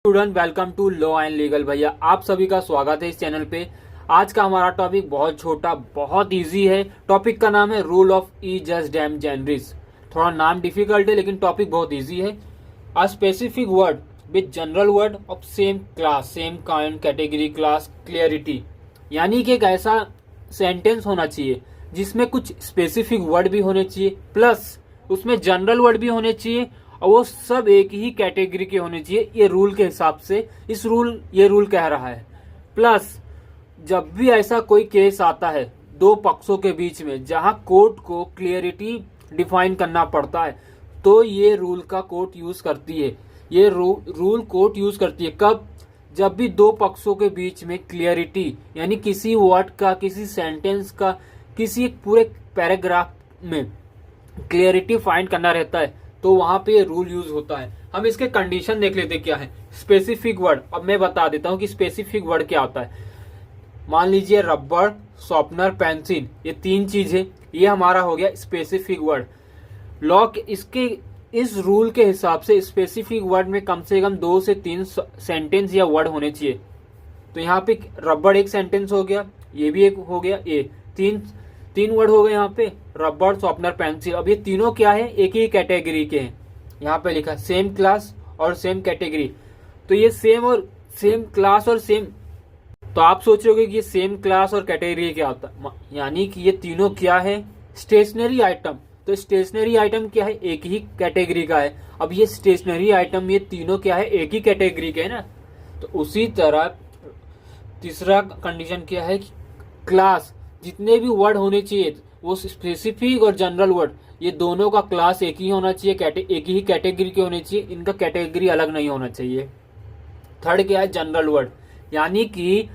Student, welcome to law and legal. भैया आप सभी का स्वागत है इस चैनल पे। आज का हमारा टॉपिक बहुत छोटा, बहुत इजी है। टॉपिक का नाम है rule of E just dam जेनरिस। थोड़ा नाम डिफिकल्ट है लेकिन टॉपिक बहुत इजी है। A specific word with general word of same class, same kind, category, class, clarity. यानी कि एक ऐसा सेंटेंस होना चाहिए जिसमें कुछ स्पेसिफिक वर्ड भी होने चाहिए, प्लस उसमें जनरल वर्ड भी होने चाहिए, और वो सब एक ही कैटेगरी के होने चाहिए। ये रूल के हिसाब से ये रूल कह रहा है। प्लस जब भी ऐसा कोई केस आता है दो पक्षों के बीच में जहां कोर्ट को क्लियरिटी डिफाइन करना पड़ता है, तो ये रूल का कोर्ट यूज करती है। ये रूल कोर्ट यूज करती है कब? जब भी दो पक्षों के बीच में क्लियरिटी, यानी किसी वर्ड का, किसी सेंटेंस का, किसी एक पूरे पैराग्राफ में क्लियरिटी फाइंड करना रहता है, तो वहां पे ये रूल यूज होता है। हम इसके कंडीशन देख लेते क्या है। स्पेसिफिक वर्ड, अब मैं बता देता हूं कि स्पेसिफिक वर्ड क्या होता है। मान लीजिए रबर, शॉर्पनर, पेंसिल, ये तीन चीजें, ये हमारा हो गया स्पेसिफिक वर्ड। लॉ इसके इस रूल के हिसाब से स्पेसिफिक वर्ड में कम से कम 2 से 3 सेंटेंस या वर्ड होने चाहिए। तो यहाँ पे रबर एक सेंटेंस हो गया, ये भी एक हो गया, ये तीन वर्ड हो गए यहाँ पे, रबर, शॉर्पनर, पेंसिल। अब ये तीनों क्या है? एक ही कैटेगरी के हैं। यहाँ पे लिखा सेम क्लास और सेम कैटेगरी। तो ये सेम क्लास और सेम, तो आप सोचोगे कि ये सेम क्लास और कैटेगरी क्या होता है, यानी कि ये तीनों क्या है? Stationery item. तो स्टेशनरी आइटम क्या है? एक ही कैटेगरी का है। अब ये स्टेशनरी आइटम, ये तीनों क्या है? एक ही कैटेगरी के है ना। तो उसी तरह तीसरा कंडीशन क्या है? क्लास, जितने भी वर्ड होने चाहिए वो स्पेसिफिक और जनरल वर्ड, ये दोनों का क्लास एक ही होना चाहिए, एक ही कैटेगरी के होने चाहिए, इनका कैटेगरी अलग नहीं होना चाहिए। थर्ड क्या है? जनरल वर्ड, यानी कि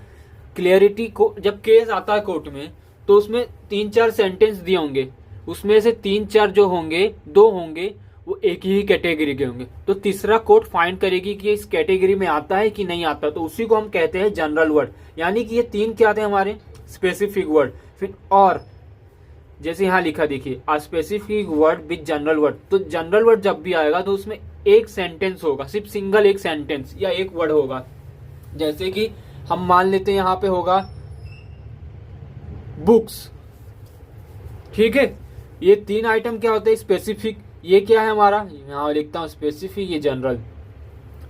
क्लियरिटी को जब केस आता है कोर्ट में, तो उसमें 3-4 सेंटेंस दिए होंगे, उसमें से 3-4 जो होंगे, 2 होंगे वो एक ही कैटेगरी के होंगे। तो तीसरा कोर्ट फाइंड करेगी कि इस कैटेगरी में आता है कि नहीं आता, तो उसी को हम कहते हैं जनरल वर्ड। यानी कि ये तीन क्या थे हमारे? Specific word. फिर और जैसे यहाँ लिखा देखिए, a specific word with general word. तो जनरल वर्ड जब भी आएगा तो उसमें एक सेंटेंस होगा, सिर्फ सिंगल एक सेंटेंस या एक वर्ड होगा। जैसे कि हम मान लेते हैं यहाँ पे होगा बुक्स, ठीक है। ये तीन आइटम क्या होते हैं? स्पेसिफिक, ये क्या है हमारा? यहाँ लिखता हूँ स्पेसिफिक, ये जनरल,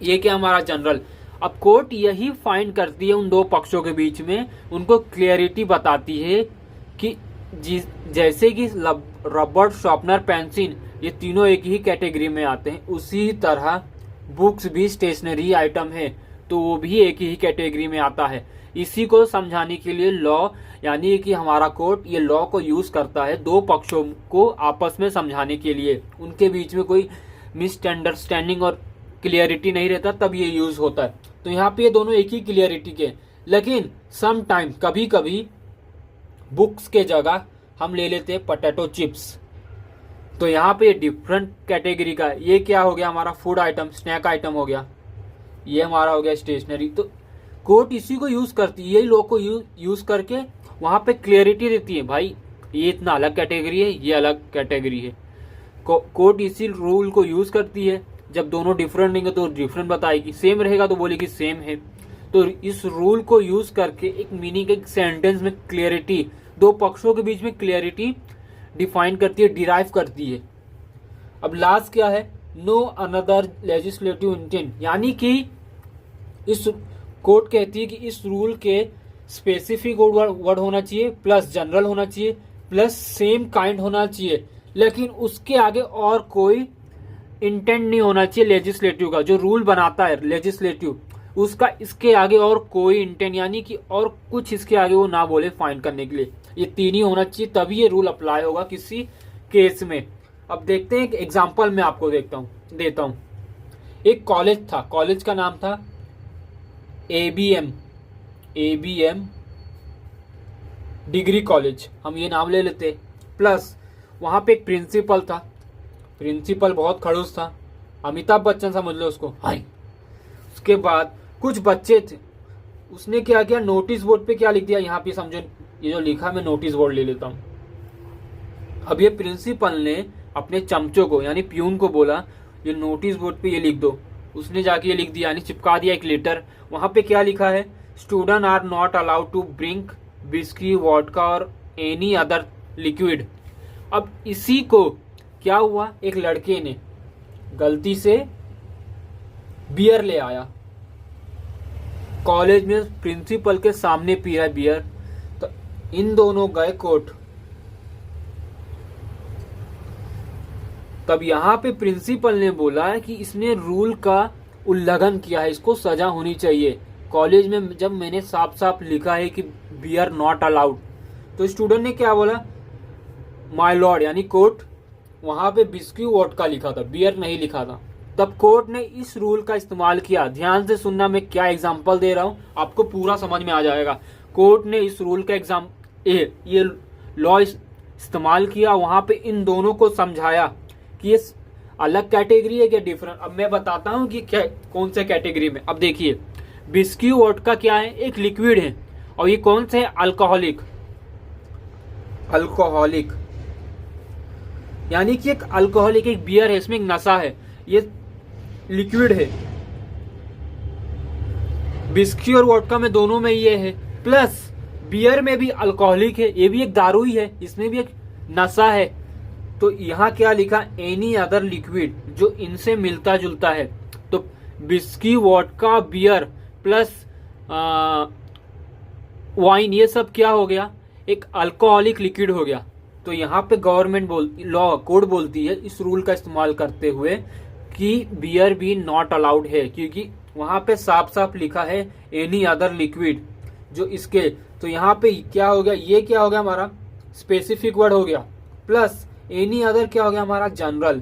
ये क्या हमारा? जनरल। अब कोर्ट यही फाइंड करती है उन दो पक्षों के बीच में, उनको क्लियरिटी बताती है कि जैसे कि रबर, शॉर्पनर, पेंसिल, ये तीनों एक ही कैटेगरी में आते हैं, उसी तरह बुक्स भी स्टेशनरी आइटम है, तो वो भी एक ही कैटेगरी में आता है। इसी को समझाने के लिए लॉ, यानी कि हमारा कोर्ट ये लॉ को यूज करता है दो पक्षों को आपस में समझाने के लिए, उनके बीच में कोई मिसअंडरस्टैंडिंग और क्लियरिटी नहीं रहता, तब ये यूज होता है। तो यहाँ पे ये दोनों एक ही क्लियरिटी के, लेकिन सम टाइम, कभी कभी बुक्स के जगह हम ले लेते हैं पोटैटो चिप्स, तो यहाँ पे डिफरेंट कैटेगरी का है। ये क्या हो गया हमारा? फूड आइटम, स्नैक आइटम हो गया, ये हमारा हो गया स्टेशनरी। तो कोर्ट इसी को यूज करती है, यही लॉ को यूज करके वहां पे क्लियरिटी देती है, भाई ये इतना अलग कैटेगरी है, ये अलग कैटेगरी है। कोर्ट इसी रूल को यूज करती है। जब दोनों डिफरेंट रहेंगे तो डिफरेंट बताएगी, सेम रहेगा तो बोलेगी सेम है। तो इस रूल को यूज करके एक मीनिंग, एक सेंटेंस में क्लियरिटी, दो पक्षों के बीच में क्लियरिटी डिफाइन करती है, डिराइव करती है। अब लास्ट क्या है? नो अनदर लेजिस्लेटिव इंटेंट, यानी कि इस कोर्ट कहती है कि इस रूल के स्पेसिफिक वर्ड होना चाहिए, प्लस जनरल होना चाहिए, प्लस सेम काइंड होना चाहिए, लेकिन उसके आगे और कोई इंटेंट नहीं होना चाहिए लेजिस्लेटिव का। जो रूल बनाता है लेजिस्लेटिव, उसका इसके आगे और कोई इंटेंट, यानी कि और कुछ इसके आगे वो ना बोले फाइंड करने के लिए। ये तीन ही होना चाहिए, तभी ये रूल अप्लाई होगा किसी केस में। अब देखते हैं, एक एग्जांपल मैं आपको देता हूं। एक कॉलेज था, कॉलेज का नाम था ABM डिग्री कॉलेज, हम ये नाम ले लेते। प्लस वहां पे एक प्रिंसिपल था, प्रिंसिपल बहुत खड़ूस था, अमिताभ बच्चन समझ लो उसको, हाय। उसके बाद कुछ बच्चे थे, उसने क्या किया? नोटिस बोर्ड पे क्या लिख दिया? यहाँ पे समझो, ये जो लिखा, मैं नोटिस बोर्ड ले लेता हूँ। अब ये प्रिंसिपल ने अपने चमचों को, यानी प्यून को बोला, ये नोटिस बोर्ड पे ये लिख दो, उसने जाके ये लिख दिया, यानी चिपका दिया एक लेटर। वहां पे क्या लिखा है, student are not allowed to bring whisky, vodka और एनी अदर लिक्विड। अब इसी को क्या हुआ, एक लड़के ने गलती से बियर ले आया, कॉलेज में प्रिंसिपल के सामने पी रहा है बियर। तो इन दोनों गए कोर्ट। तब यहां पे प्रिंसिपल ने बोला है कि इसने रूल का उल्लंघन किया है, इसको सजा होनी चाहिए। कॉलेज में जब मैंने साफ साफ लिखा है कि बियर नॉट अलाउड, तो स्टूडेंट ने क्या बोला, माय लॉर्ड, यानी कोर्ट, वहां पे बिस्की वोडका लिखा था, बियर नहीं लिखा था। तब कोर्ट ने इस रूल का इस्तेमाल किया। ध्यान से सुनना, मैं क्या एग्जांपल दे रहा हूं, आपको पूरा समझ में आ जाएगा। कोर्ट ने इस रूल का ये लॉ इस्तेमाल किया, वहां पे इन दोनों को समझाया कि ये अलग कैटेगरी है क्या डिफरेंट। अब मैं बताता हूं कि क्या कौन से कैटेगरी में। अब देखिए, बिस्की वोडका क्या है, एक लिक्विड है, और ये कौन से है, अल्कोहलिक, अल्कोहलिक यानी कि एक अल्कोहलिक, एक बियर है, इसमें एक नशा है, ये लिक्विड है। बिस्की और वोडका में दोनों में ये है, प्लस बियर में भी अल्कोहलिक है, ये भी एक दारू ही है, इसमें भी एक नशा है। तो यहां क्या लिखा, एनी अदर लिक्विड, जो इनसे मिलता जुलता है। तो बिस्की, वोडका, बियर प्लस वाइन, ये सब क्या हो गया, एक अल्कोहलिक लिक्विड हो गया। तो यहाँ पे गवर्नमेंट लॉ कोड बोलती है इस रूल का इस्तेमाल करते हुए कि बियर भी नॉट अलाउड है, क्योंकि वहां पे साफ साफ लिखा है एनी अदर लिक्विड जो इसके। तो यहाँ पे क्या हो गया, ये क्या हो गया हमारा स्पेसिफिक वर्ड हो गया, प्लस एनी अदर क्या हो गया हमारा जनरल,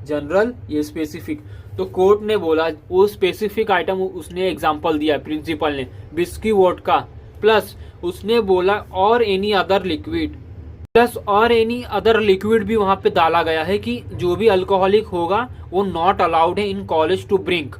जनरल ये स्पेसिफिक। तो कोर्ट ने बोला वो स्पेसिफिक आइटम, उसने एग्जांपल दिया प्रिंसिपल ने, बिस्की वोडका, प्लस उसने बोला और एनी अदर लिक्विड, प्लस और एनी अदर लिक्विड भी वहां पे डाला गया है कि जो भी अल्कोहलिक होगा वो नॉट अलाउड है in college to bring.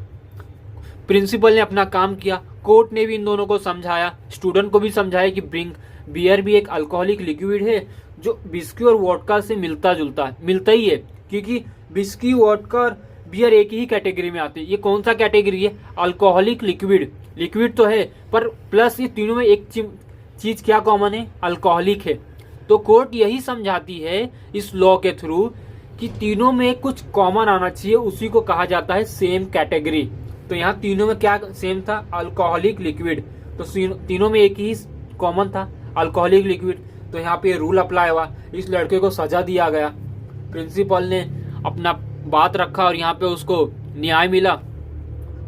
Principal ने अपना काम किया, कोर्ट ने भी इन दोनों को समझाया, स्टूडेंट को भी समझाया कि ब्रिंक बियर भी एक अल्कोहलिक लिक्विड है जो बिस्की और वोडका से मिलता जुलता है, मिलता ही है, क्योंकि बिस्की, वोडका और बियर एक ही कैटेगरी में आते हैं। ये कौन सा कैटेगरी है, अल्कोहलिक लिक्विड, लिक्विड तो है पर प्लस ये तीनों में एक चीज क्या कॉमन है, अल्कोहलिक है। तो कोर्ट यही समझाती है इस लॉ के थ्रू कि तीनों में कुछ कॉमन आना चाहिए, उसी को कहा जाता है सेम कैटेगरी। तो यहाँ तीनों में क्या सेम था, अल्कोहलिक लिक्विड, तो तीनों में एक ही कॉमन था, अल्कोहलिक लिक्विड। तो यहाँ पे रूल अप्लाई हुआ, इस लड़के को सजा दिया गया, प्रिंसिपल ने अपना बात रखा और यहाँ पे उसको न्याय मिला।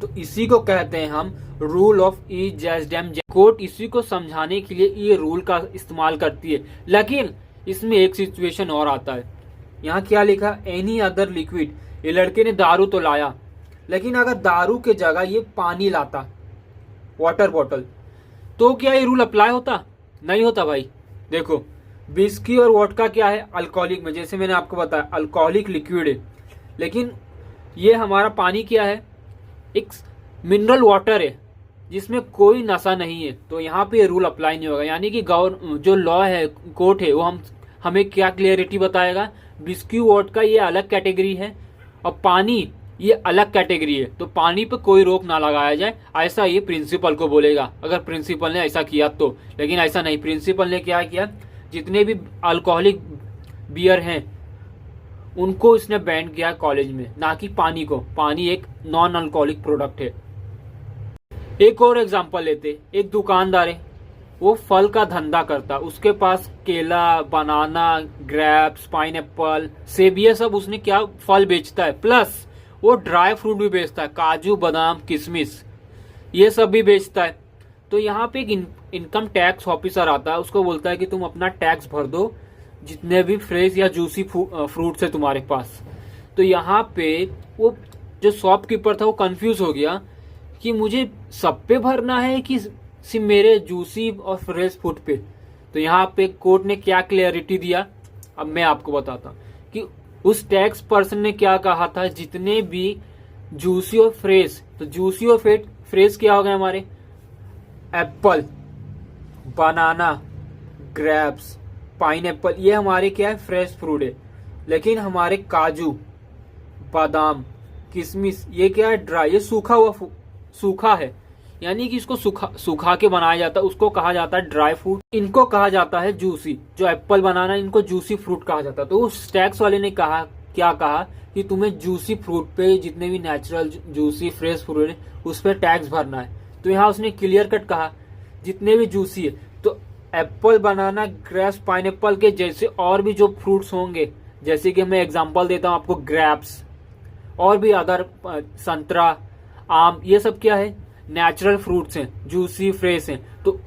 तो इसी को कहते हैं हम rule of E jazz dam. Court इसी को समझाने के लिए ये रूल का इस्तेमाल करती है। लेकिन इसमें एक सिचुएशन और आता है, यहाँ क्या लिखा, एनी अदर लिक्विड, ये लड़के ने दारू तो लाया, लेकिन अगर दारू के जगह ये पानी लाता, वाटर बॉटल, तो क्या ये रूल अप्लाई होता, नहीं होता भाई। देखो बिस्की और वोडका क्या है, अल्कोहलिक में, जैसे मैंने आपको बताया अल्कोहलिक लिक्विड है, लेकिन ये हमारा पानी क्या है, एक मिनरल वाटर है जिसमें कोई नशा नहीं है। तो यहाँ पे रूल अप्लाई नहीं होगा, यानी कि जो लॉ है, कोर्ट है, वो हमें क्या क्लियरिटी बताएगा, बिस्की वोडका ये अलग कैटेगरी है और पानी ये अलग कैटेगरी है, तो पानी पे कोई रोक ना लगाया जाए, ऐसा ये प्रिंसिपल को बोलेगा, अगर प्रिंसिपल ने ऐसा किया तो। लेकिन ऐसा नहीं, प्रिंसिपल ने क्या किया, जितने भी अल्कोहलिक बियर हैं उनको इसने बैन किया कॉलेज में, ना कि पानी को। पानी एक नॉन अल्कोहलिक प्रोडक्ट है। एक और एग्जांपल लेते, एक दुकानदार है, वो फल का धंधा करता, उसके पास केला, बनाना, ग्रेप्स, पाइनएप्पल, सेब, ये सब उसने क्या फल बेचता है, प्लस वो ड्राई फ्रूट भी बेचता है, काजू, बादाम, किशमिश, ये सब भी बेचता है। तो यहाँ पे एक इनकम टैक्स ऑफिसर आता है, उसको बोलता है कि तुम अपना टैक्स भर दो जितने भी फ्रेश या जूसी फ्रूट्स है तुम्हारे पास। तो यहाँ पे वो जो शॉपकीपर था वो कंफ्यूज हो गया कि मुझे सब पे भरना है कि सिर्फ मेरे जूसी और फ्रेश फूड पे। तो यहाँ पे कोर्ट ने क्या क्लियरिटी दिया, अब मैं आपको बताता हूँ कि उस टैक्स पर्सन ने क्या कहा था, जितने भी जूसी और फ्रेश, तो जूसी और फ्रेश क्या हो गए हमारे, एप्पल, बनाना, ग्रेप्स, पाइनएप्पल, ये हमारे क्या है, फ्रेश फ्रूट है। लेकिन हमारे काजू, बादाम, किशमिश ये क्या है, ड्राई, ये सूखा है, यानी कि इसको सुखा के बनाया जाता है, उसको कहा जाता है ड्राई फ्रूट। इनको कहा जाता है जूसी। जो एप्पल बनाना इनको जूसी फ्रूट कहा जाता है। तो उस टैक्स वाले ने कहा, क्या कहा कि तुम्हें जूसी फ्रूट पे, जितने भी नेचुरल जूसी फ्रेश फ्रूट है उस पर टैक्स भरना है। तो यहाँ उसने क्लियर कट कहा जितने भी जूसी है। तो एप्पल, बनाना, ग्रेप्स, पाइनएप्पल के जैसे और भी जो फ्रूट्स होंगे, जैसे कि मैं एग्जांपल देता हूँ आपको, ग्रेप्स और भी अदर, संतरा, आम, ये सब क्या है, नेचुरल फ्रूट्स हैं, जूसी फ्रेश हैं। तो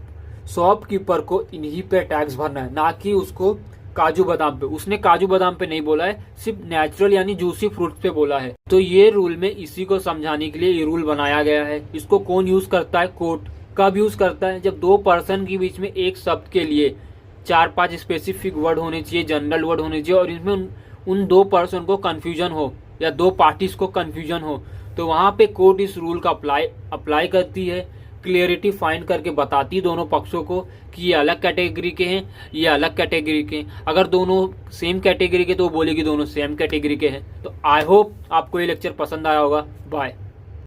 शॉपकीपर को इन्हीं पे टैक्स भरना है, ना कि उसको काजू बादाम पे। उसने काजू बादाम पे नहीं बोला है, सिर्फ नेचुरल यानी जूसी फ्रूट्स पे बोला है। तो ये रूल में इसी को समझाने के लिए ये रूल बनाया गया है। इसको कौन यूज करता है, कोर्ट कब यूज करता है, जब दो पर्सन के बीच में एक शब्द के लिए 4-5 स्पेसिफिक वर्ड होने चाहिए, जनरल वर्ड होने चाहिए, और इसमें उन दो पर्सन को कंफ्यूजन हो या दो पार्टीज को कंफ्यूजन हो, तो वहां पे कोर्ट इस रूल का अप्लाई करती है, क्लियरिटी फाइंड करके बताती दोनों पक्षों को कि ये अलग कैटेगरी के हैं, ये अलग कैटेगरी के हैं। अगर दोनों सेम कैटेगरी के तो वो बोलेगी दोनों सेम कैटेगरी के हैं। तो आई होप आपको ये लेक्चर पसंद आया होगा। बाय।